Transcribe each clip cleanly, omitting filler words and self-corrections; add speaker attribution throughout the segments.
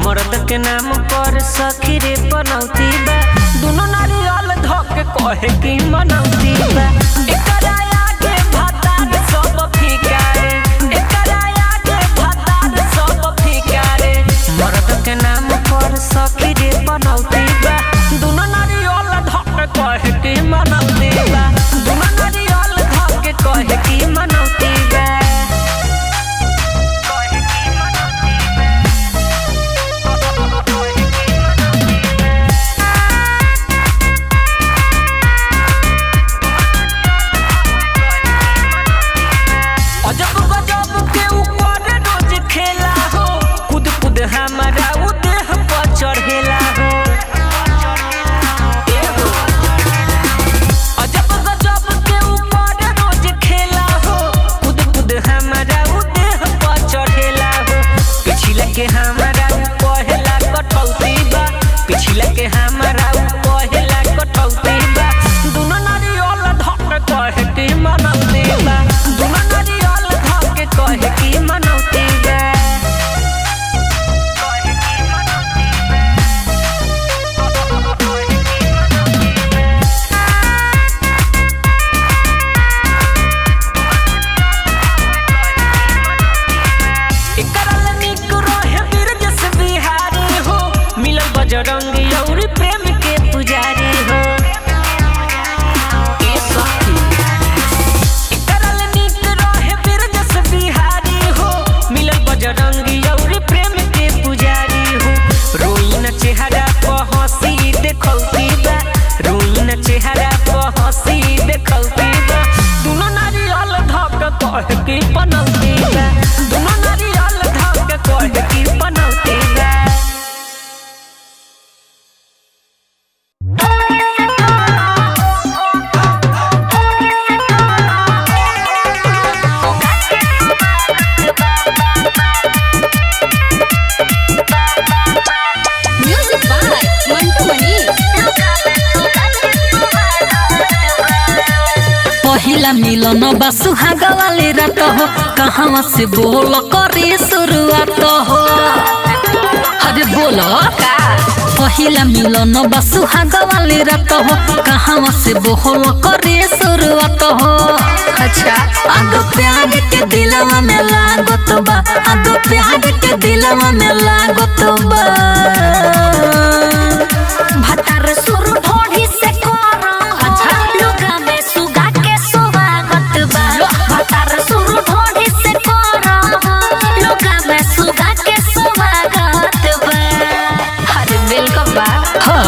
Speaker 1: मर्द के नाम पर सखी रे पनौती बा दुनो नारियल धके कहे की मनौती बा एकरा आगे भातार सब फीका रे एकरा आगे भातार सब फीका रे मर्द के नाम पर सखी रे पनौती बा दुनो नारियल धके कहे की मनौती बा दुनो नारियल धके कहे की मनौती बा हमारा उ देह पर चढ़ेला हो अजब गजब के ऊपर रोज खेला हो खुद खुद हमारा उ देह पर चढ़ेला हो पिछला के हमारा उ पहला कटौती बा पिछला के हमारा उ पहला कटौती बा दुनो नारियल धक कहे की मनौती बा दुनो नारियल धक कहे की मनौती बा बजरंगी और प्रेम के पुजारी हो ए सखी करल निक रहे बिरजस बिहारी हो मिलल बजरंगी और प्रेम के पुजारी हो रोइन चेहरा पर हंसी देखौती बा रोइन चेहरा पर हंसी देखौती बा दुनो नारियल धक कहे की पनौती बा दुनो नारियल धक कहे की पनौती बा
Speaker 2: पहिला मिलन बा सुहागा वाले रात हो कहाँ से बोल करे शुरुआत हो अरे बोलो पहिला मिलन बा सुहागा वाले रात हो कहाँ से बोल करे शुरुआत हो अच्छा आगो प्यार के दिलवा में लागत बा आगो प्यार के दिलवा में लागत बा भतार सुरु ढोढ़ी से करो अच्छा लुगा में सुगा के स्वागत बा भतार सुरु ढोढ़ी से करो लुगा में सुगा के स्वागत बा अरे वेलकम बा हां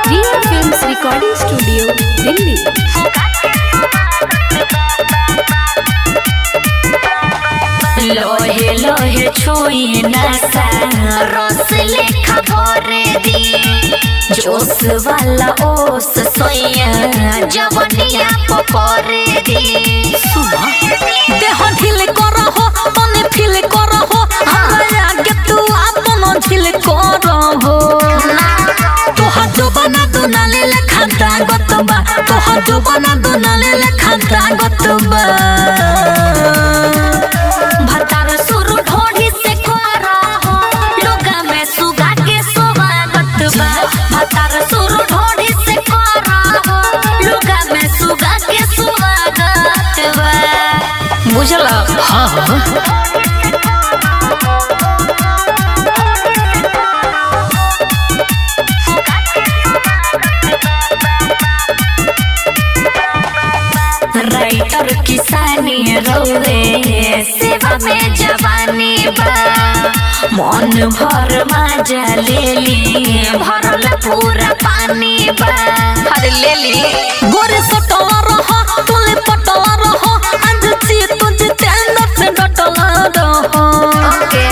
Speaker 2: रिया फिल्म्स रिकॉर्डिंग स्टूडियो दिल्ली लोहे लोहे छुई नशा रस लेखा भरे दी जोश वाला ओस सोया जवनिया पकड़े दी सुना देह ढील करहो तने फील करहो हमरा आगे तू आपन ढील करहो तोहा जो बना दो नाले लेखा दागत बा तोहा जो बना दो नाले लेखा दागत बा भतार सुरु ढोढ़ी से करो हो लुगा में सुगा के स्वागत बा भतार सुरु ढोढ़ी से करो हो लुगा में सुगा के स्वागत बा बुझला हां हां राइटर किसानी रोवे सेवा में जवानी बा मन भर मजा ले ली भरल पूरा पानी बा अरे ले ली गोरे सटवा रहो तुले पटवा रहो आज ची तुझे तेंदर से डटला रहो ओके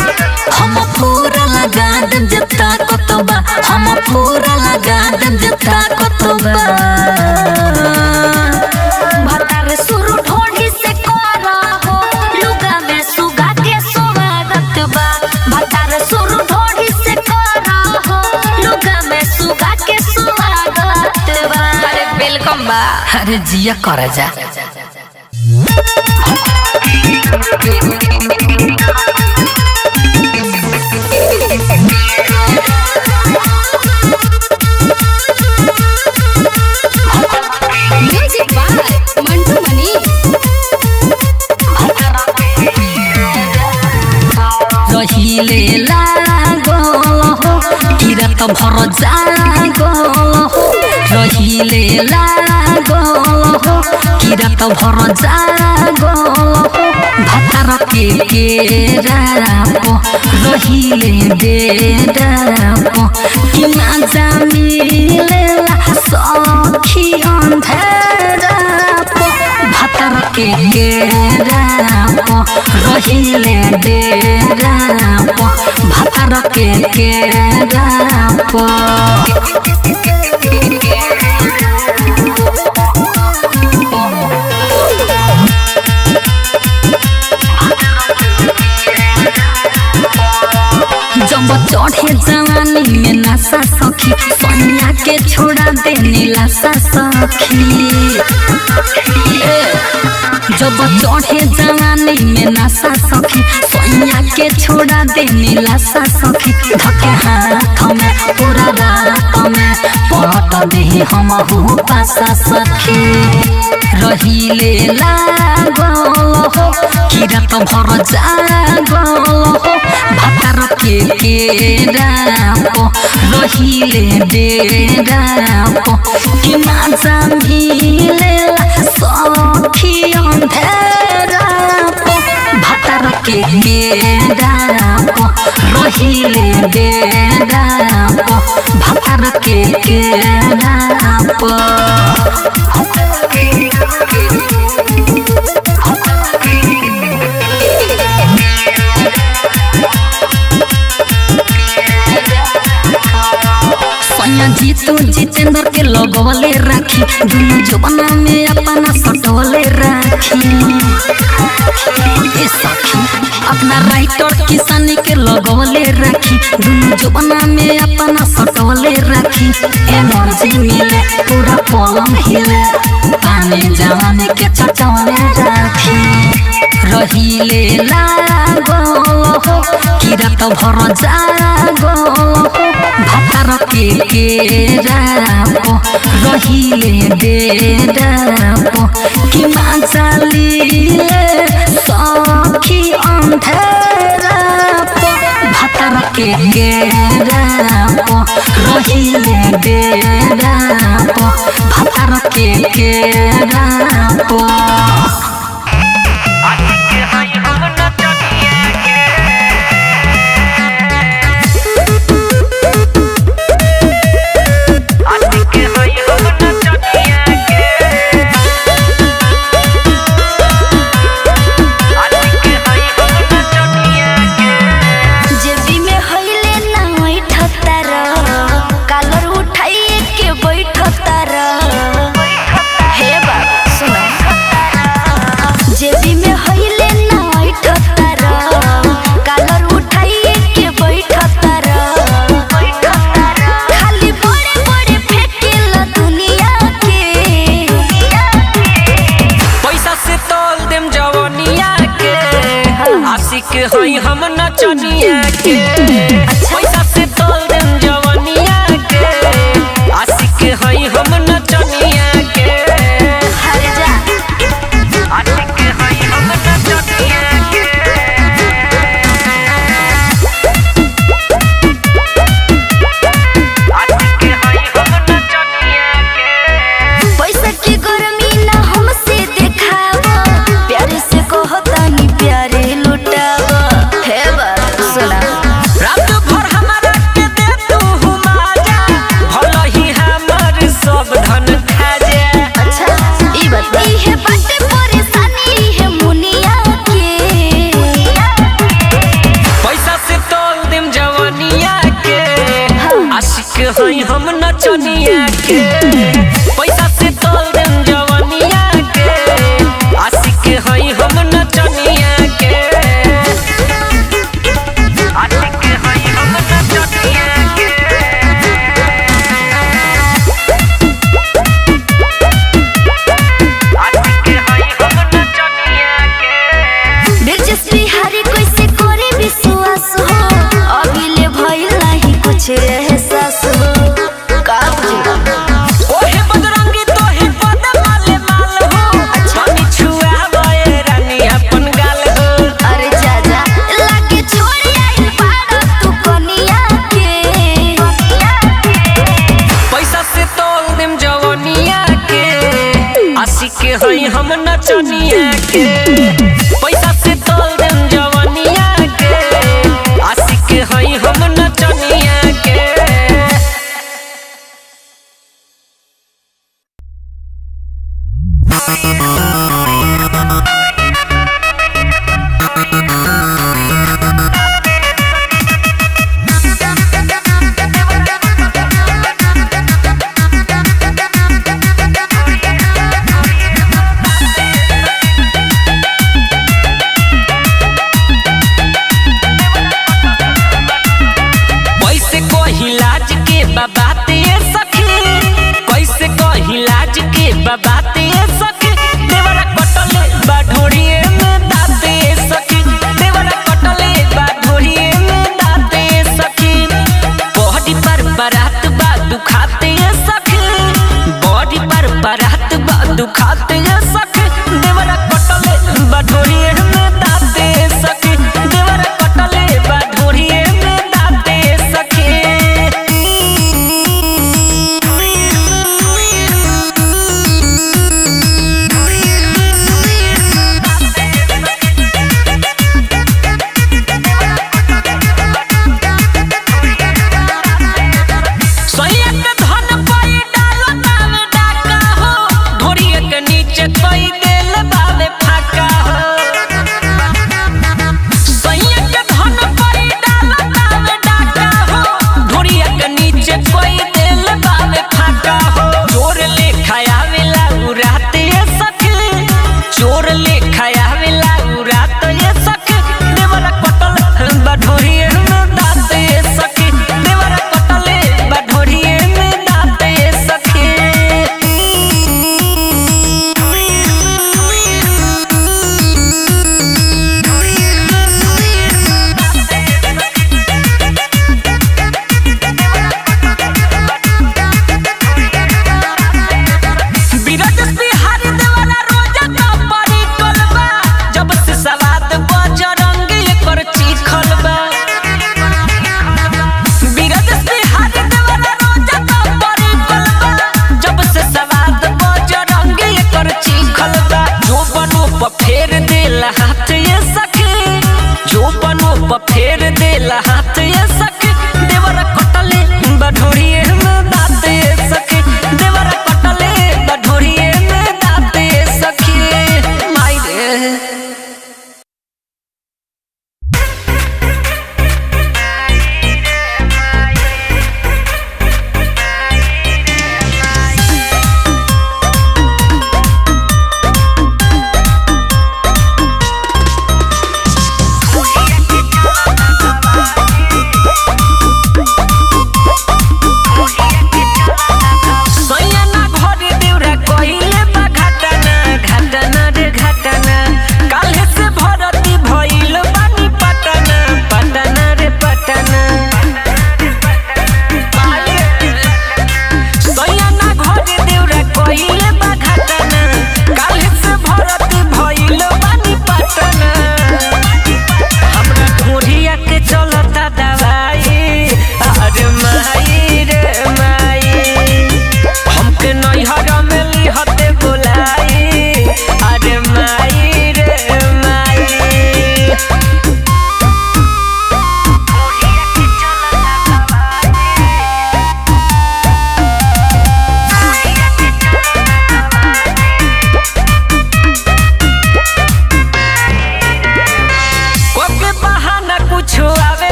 Speaker 2: हम पूरा लगा दम जता कतबा हम पूरा लगा दम जता कतबा भतार सुरु ढोढ़ी से करो हो लुगा में सुगा के स्वागत बा भतार सुरु ढोढ़ी से करो हो लुगा में सुगा के स्वागत बा अरे वेलकम बा अरे जिया कर जा रात भर जागल हो रहिले लागल हो कि रात भर जागल हो भातार के रापो रहिले डेरापो कि माजा मिलेला सखी अन्धेरापो भातार के रापो रहिले डेरापो भातार के रापो जब चढ़े जवानी में नशा सखी सोनिया के छोड़ा दे नीलाशा सखी जब चढ़े जवानी में नशा सखी सोनिया के छोड़ा दे नीलाशा सखी धके हाथ में पूरा रात में पट दे हम हूँ पासा सखी रहिले लागल हो कि रात भर जागल हो भातार के रापो रहिले डेरापो कि माजा मिलेला सखी अन्धेरापो भातार के रापो रहिले डेरापो भातार के रापो जीतू जितेंद्र के लगवले राखी दुनु जवाना में अपना सटवले राखी ए सखी अपना राइटर किसानी के लगवले राखी दुनु जवाना में अपना सटवले राखी एनर्जी मिले पूरा पलम हिले पानी जवानी के चटवले राखी रहिले लागल हो कि रात भर जागल हो भातार के रापो रहिले डेरापो कि माजा लिले सखी अन्धेरापो भातार के रापो रहिले डेरापो भातार के रापो
Speaker 1: हई हम नचनिया के पैसा से तोल देम जवनिया के आशिक हई हम नचनिया के हर जा आशिक हई हम नचनिया के आशिक हई हम नचनिया के
Speaker 2: पैसा की गर्मी ना हमसे देखावा प्यारे से कहतानी प्यारे
Speaker 1: रात भर हमारा के दे तू हुमाजा भला ही हमर सब धन खा जा
Speaker 2: अच्छा ई बताई है बात परेशानी है मुनिया के
Speaker 1: पैसा से तोल देम जवानिया के आशिक हई हम नचनिया के पैसा से तोल देम जवानिया के आशिक हई हम नचनिया के
Speaker 2: एहसास हो का
Speaker 1: ओहे बदरंगी तोहे पद माले माल हो अच्छा छुआ बए रानी अपन गाल हो
Speaker 2: अरे जा जा लागे छोड़ी आई पाड़ तू कनिया के
Speaker 1: के हई हम नचनिया के पैसा से तोल देम जवानिया के आशिक के हई हम नचनिया के। बाते सखी देवरा कटले बा ढोड़िए में दाते सखी देवरा कटले बा ढोड़िए में दाते सखी बॉडी पर बरात बा दुखाते सखी बॉडी पर बरात बा दुखाते सखी देवरा कटले बा ढोड़िए में दाते सखी देवरा कटले बा ढोड़िए में दाते सखी। फेर देला हाथ ये सखी देवरा कटले बढोड़िए में दाते सखी देवरा कटले बढोड़िए में दाते सखी माई रे।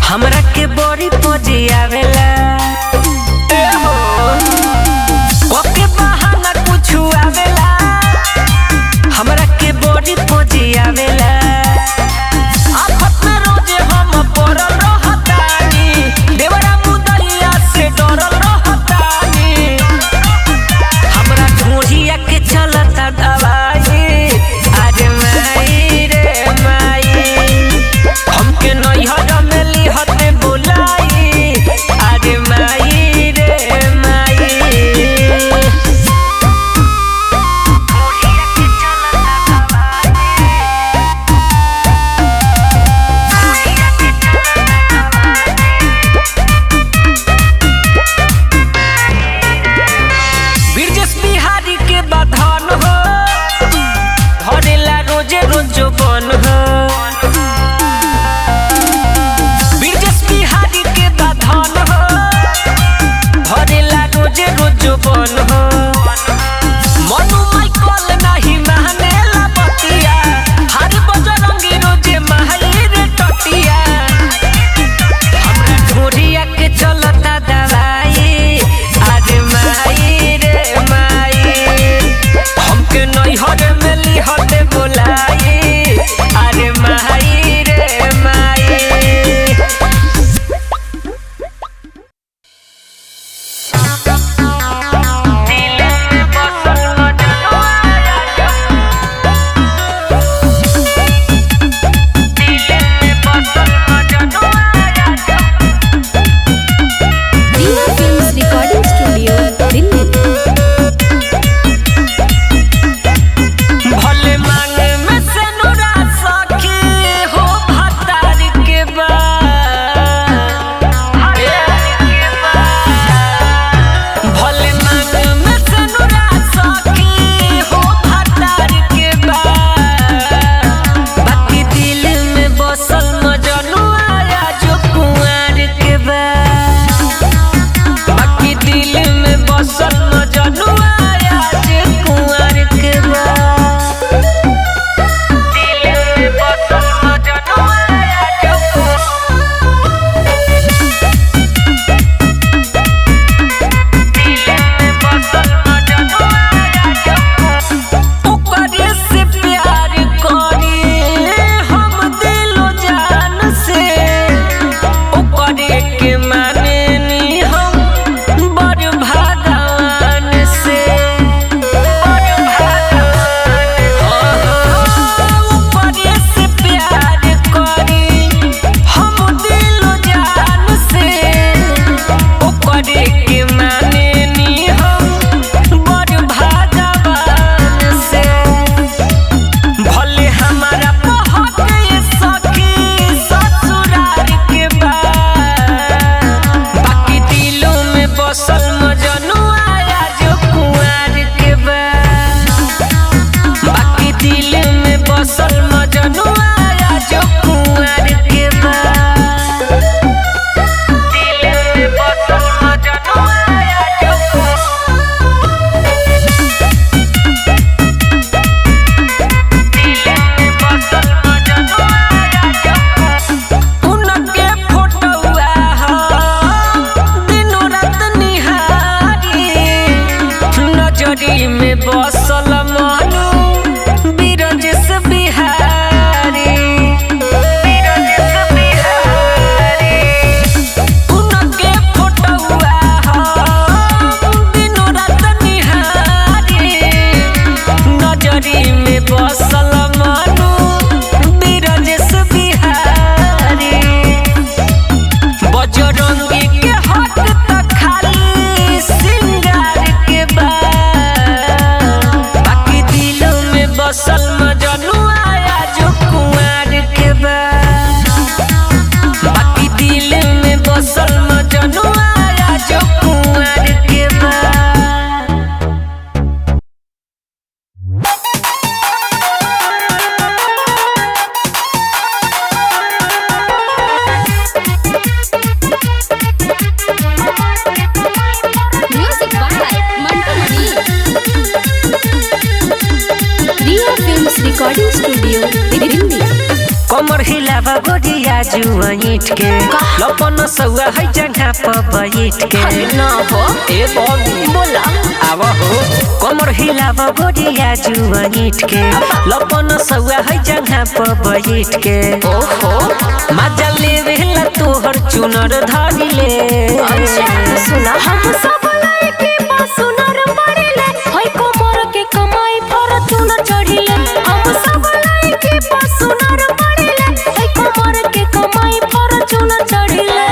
Speaker 1: हमरा के बड़ी पजी आवेला ओके बहाना कुछ आवेला हमरा के बड़ी पजी आवेला आफत में रोजे हम पड़ल रहतानी देवरा मुदरिया से डरल रहतानी हमरा ढोढ़िया के चलता दवाई अरे माई रे माई हमके नैहर में लिहते बोलाई अरे जुआ ईट के लपन सौआ है जगह पर बैठ के
Speaker 2: ना हो
Speaker 1: ए बॉबी
Speaker 2: बोला
Speaker 1: आव हो कमर हिलाव गोरिया जुआ ईट के लपन सौआ है जगह पर बैठ के
Speaker 2: ओहो
Speaker 1: मजा लेवे ला तोहर चुनर धारी ले
Speaker 2: अच्छा सुना हम सब लड़की बस सुनर पड़िले होय कोमर के कमाई फॉर्च्यूनर चढ़िले हम सब लड़की बस सुनर पड़िले होय कोमर के कमाई फॉर्च्यूनर चढ़िले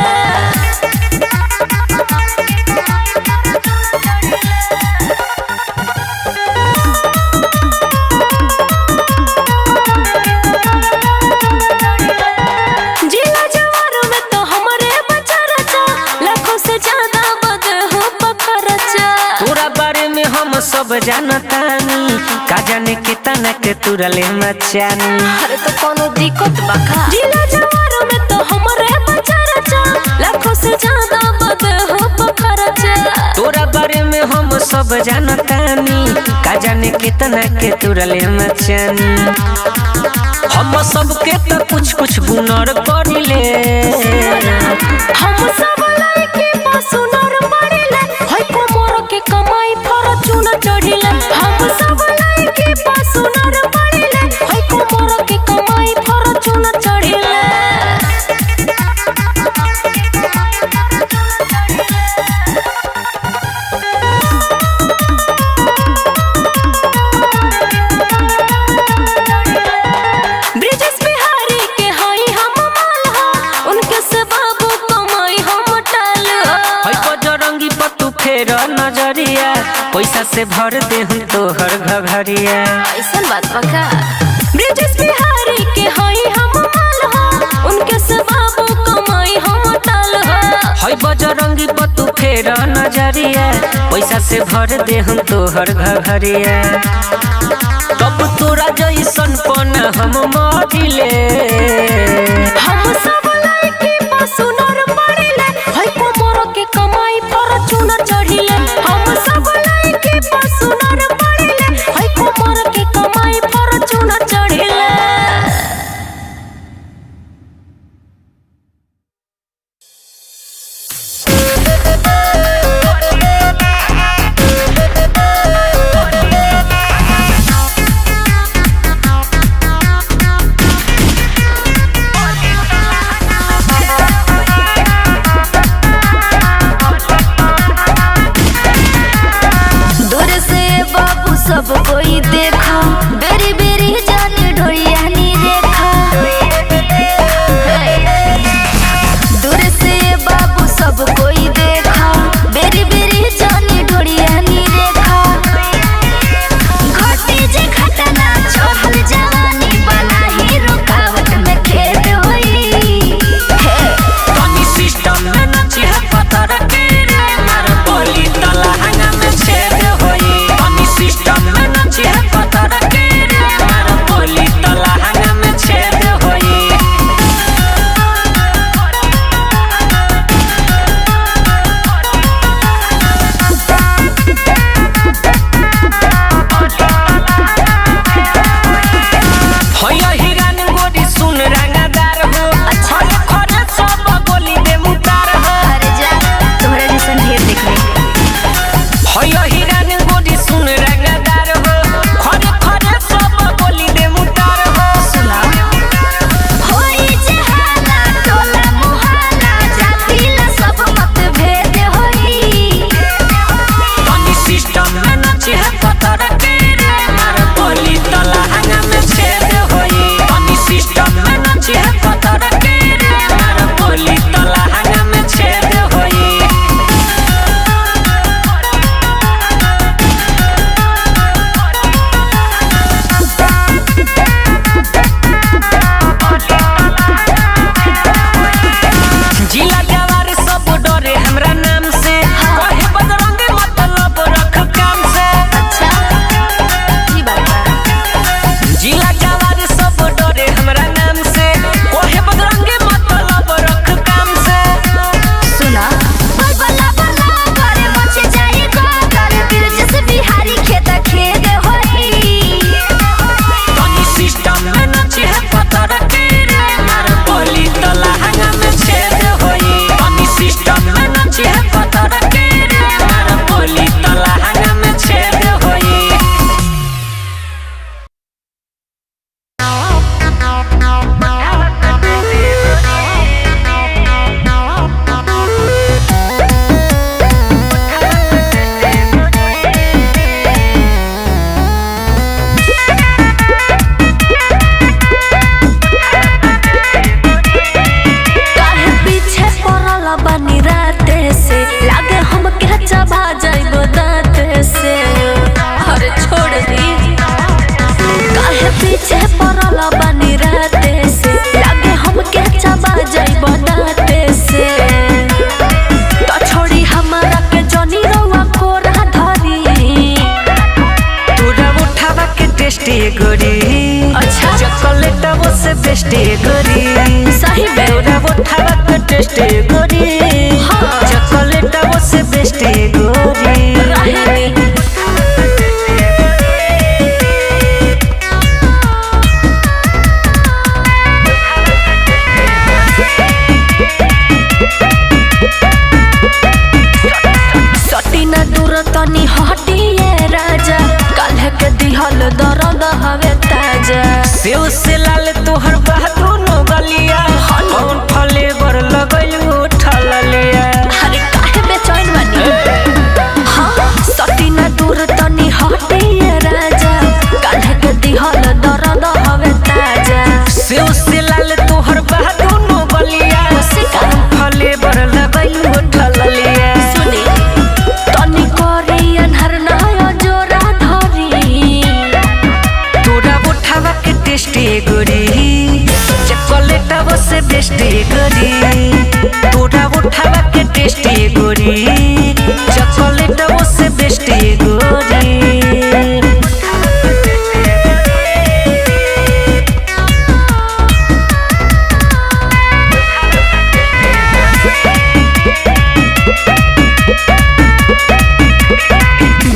Speaker 2: जिला जवार में तो हमरे बच्चा रचा लाखों से ज्यादा बद हो पखरचा
Speaker 1: तोरा बारे में हम सब जानतानी का जाने कितना के तुरले मचानी
Speaker 2: अरे तो कोनो दिक्कत बका जिला जवार में तो हमरे बच्चा रचा लाखों से ज्यादा बद हो पखरचा
Speaker 1: तोरा बारे में हम सब जानतानी का जाने कितना के तुरले मचानी हम सबके तो कुछ कुछ गुनर करिले
Speaker 2: हम सब लड़की बस सुनर पड़िले होय कोमर के कमाई फॉर्च्यूनर चढ़िले हम सब लड़की बस सुनर पड़िले होय कोमर के कमाई फॉर्च्यूनर चढ़िले ब्रिजेश बिहारी के हई हम माल हो उनके से बाबू कमाई हम टाल हो
Speaker 1: है बजरंगी पतू फेर नजरिया पैसा से भर दे हम तोहर घघरिया
Speaker 2: ऐसन बात बका ब्रिजेश बिहारी के हई हम माल हो उनके से बाबू कमाई हम टाल हो
Speaker 1: है बजरंगी पतू फेर नजरिया पैसा से भर दे हम तोहर घघरिया तब तोरा जैसन पन हम मरिले
Speaker 2: हम सब लड़की बस सुनर पड़िले होय कोमर के कमाई फॉर्च्यूनर चढ़िले हम सब लड़की बस सुनर पड़िले होय कोमर के कमाई फॉर्च्यूनर चढ़िले
Speaker 1: टेस्ट गोरी चॉकलेट वो से बेस्ट गोरी
Speaker 2: सटीना दूर तनी हटिए राजा काल्ह के दिहल दर्द हवे ताजा
Speaker 1: सेव से लाल तोहर बहादुनो गलिया कौन फले बर लगलू ठललिया
Speaker 2: अरे काहे बेचैन बनी हाँ सटीना दूर तनी हटिए राजा काल्ह के दिहल दर्द हवे ताजा
Speaker 1: सेव से लाल तोहर बहादुनो गलिया कौन फले बर लगलू ठललिया
Speaker 2: सुनी तनी करी अनहर नया जोरा धरी
Speaker 1: तोरा उठावा के टेस्ट गोरी चॉकलेट वो से बेस्ट गोरी तोरा उठावा के टेस्ट गोरी चॉकलेट वो से बेस्ट गोरी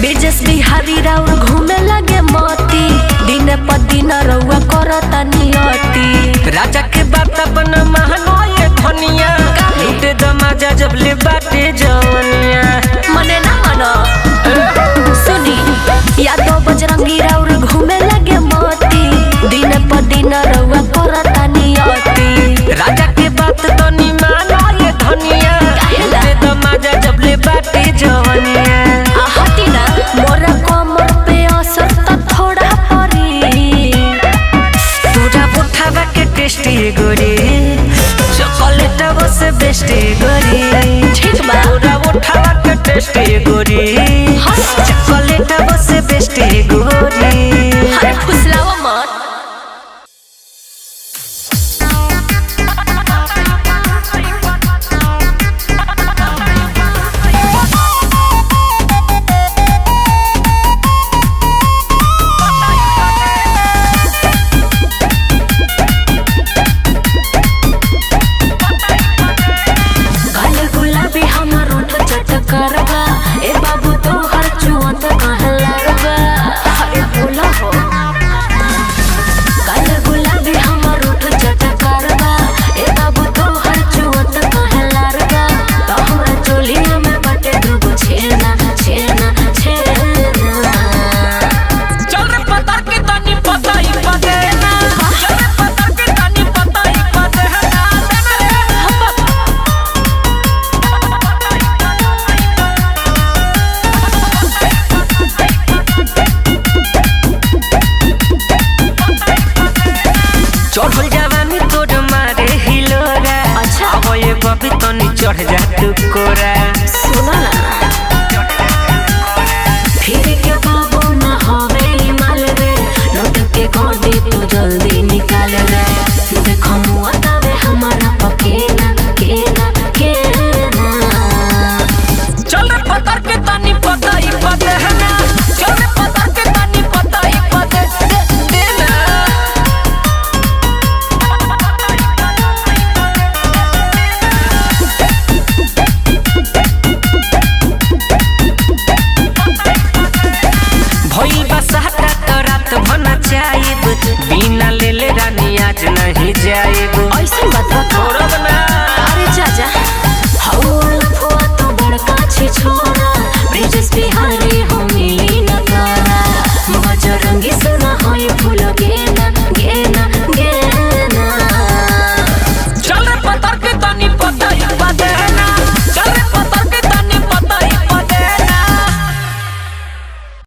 Speaker 2: बिजस बिहारी राउर घूमे लगे मोती दिन पर दिन रउआ करता नियति
Speaker 1: राजा के बात अपन महनो ये धनिया लूटे दमाजा जब ले बाटे जवनिया
Speaker 2: मने ना मनो सुनी या तो बजरंगी राउर घूमे लगे मोती दिन पर दिन रउआ करता नियति
Speaker 1: राजा के बात तो नी मानो ये धनिया लूटे दमाजा जब ले बाटे जवनिया
Speaker 2: हटी ना मोरा कमर पे असर त थोड़ा परी
Speaker 1: तोरा उठावा के टेस्ट गोरी चॉकलेट वो से बेस्ट गोरी
Speaker 2: ठीक बा
Speaker 1: तोरा उठावा के टेस्ट गोरी चॉकलेट वो से बेस्ट गोरी
Speaker 2: अरे फुसलावा मत करबा ए बाबू तो हर चुवत कहलरबा अरे बोला हो काल गुलाबी हमर उठ चट करबा ए बाबू तो हर चुवत कहलरबा तो हमरा चोलिया में बटे दुगो छेना छेना छेना
Speaker 1: चल रे पता के तनी पता ही पदेना चल रे पता के तनी पता ही पदेना चढ़ल जवानी तोर मारे हिलोरा
Speaker 2: अच्छा
Speaker 1: अब ये बबी तनी चढ़ जा तू कोरा
Speaker 2: सुना ना फिर के बाबू ना होवे माल रे लौट के गोदी तू जल्दी निकाल रे देखो मुआ तवे हमारा पकेना केना केना
Speaker 1: चल रे पता के तनी